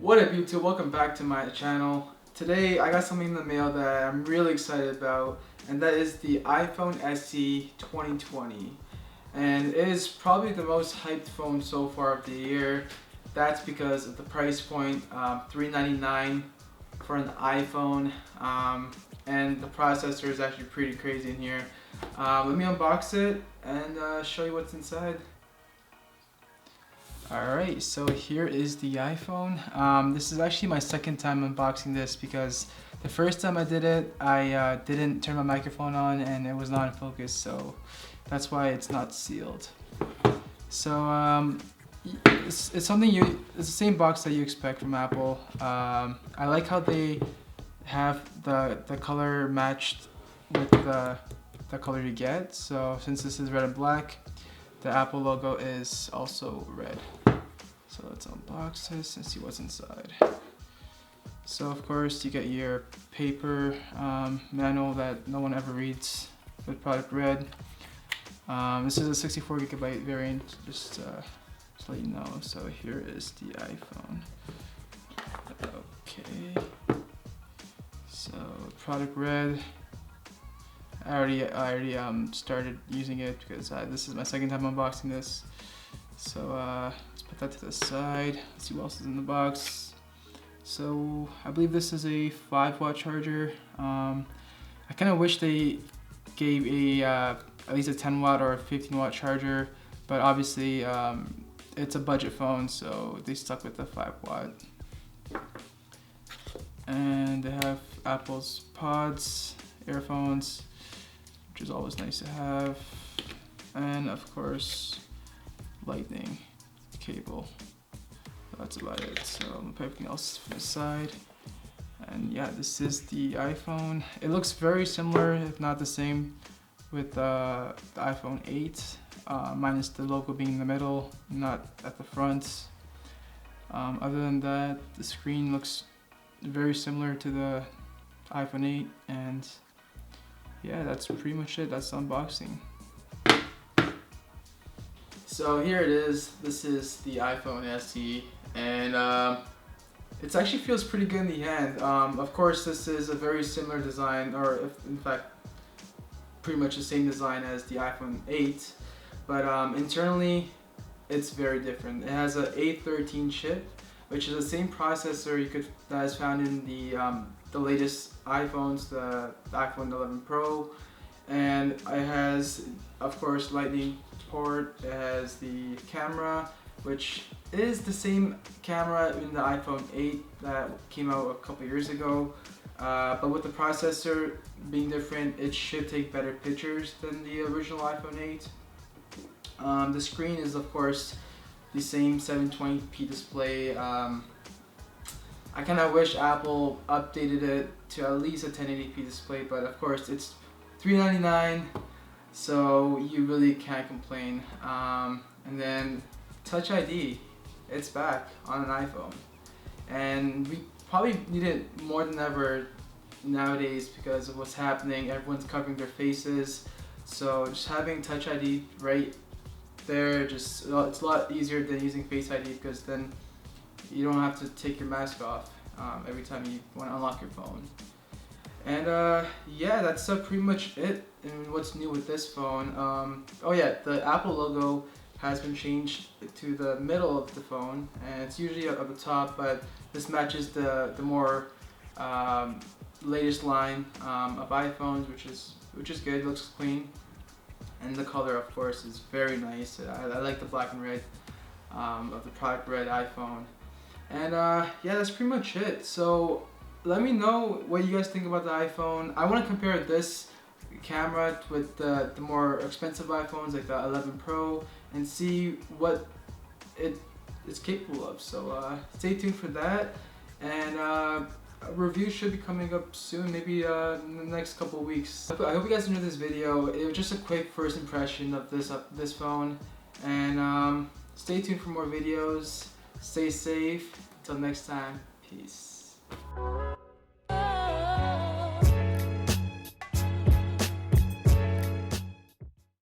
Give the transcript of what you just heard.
What up YouTube, welcome back to my channel. Today I got something in the mail that I'm really excited about, and that is the iPhone SE 2020. And it is probably the most hyped phone so far of the year. That's because of the price point, $399 for an iPhone, and the processor is actually pretty crazy in here. Let me unbox it and show you what's inside. Alright, so here is the iPhone. This is actually my second time unboxing this because the first time I did it, I didn't turn my microphone on and it was not in focus, so that's why it's not sealed. So it's something it's the same box that you expect from Apple. I like how they have the color matched with the color you get. So since this is red and black, the Apple logo is also red. So let's unbox this and see what's inside. So of course you get your paper manual that no one ever reads with product red. This is a 64 gigabyte variant, just to let you know. So here is the iPhone. Okay. So product red. I already started using it because this is my second time unboxing this. So let's put that to the side. Let's see what else is in the box. So I believe this is a 5-watt charger. I kind of wish they gave at least a 10-watt or a 15-watt charger, but obviously it's a budget phone, so they stuck with the 5-watt. And they have Apple's pods, earphones, which is always nice to have, and of course lightning cable. That's about it. So I'm gonna put everything else to the side. And yeah, this is the iPhone. It looks very similar, if not the same, with the iPhone 8, minus the logo being in the middle, not at the front. Other than that, the screen looks very similar to the iPhone 8, and yeah, that's pretty much it. That's the unboxing. So here it is. This is the iPhone SE, and it actually feels pretty good in the hand. Of course, this is a very similar design, or in fact, pretty much the same design as the iPhone 8, but internally, it's very different. It has an A13 chip, which is the same processor that is found in the latest iPhones, the iPhone 11 Pro, and it has, of course, Lightning port. It has the camera, which is the same camera in the iPhone 8 that came out a couple years ago, but with the processor being different, it should take better pictures than the original iPhone 8. The screen is, of course, the same 720p display. I kind of wish Apple updated it to at least a 1080p display, but of course it's $399, so you really can't complain. And then Touch ID, it's back on an iPhone, and we probably need it more than ever nowadays because of what's happening. Everyone's covering their faces, so just having Touch ID right there, it's a lot easier than using Face ID, because then you don't have to take your mask off every time you want to unlock your phone. And yeah, that's pretty much it. And what's new with this phone? Oh yeah, the Apple logo has been changed to the middle of the phone, and it's usually at the top, but this matches the more latest line of iPhones, which is good. It looks clean, and the color, of course, is very nice. I like the black and red of the product red iPhone. And yeah, that's pretty much it. So let me know what you guys think about the iPhone. I want to compare this camera with the more expensive iPhones like the 11 Pro and see what it is capable of. So stay tuned for that, and a review should be coming up soon, maybe in the next couple of weeks. I hope you guys enjoyed this video. It was just a quick first impression of this phone, and stay tuned for more videos. Stay safe. Until next time, peace.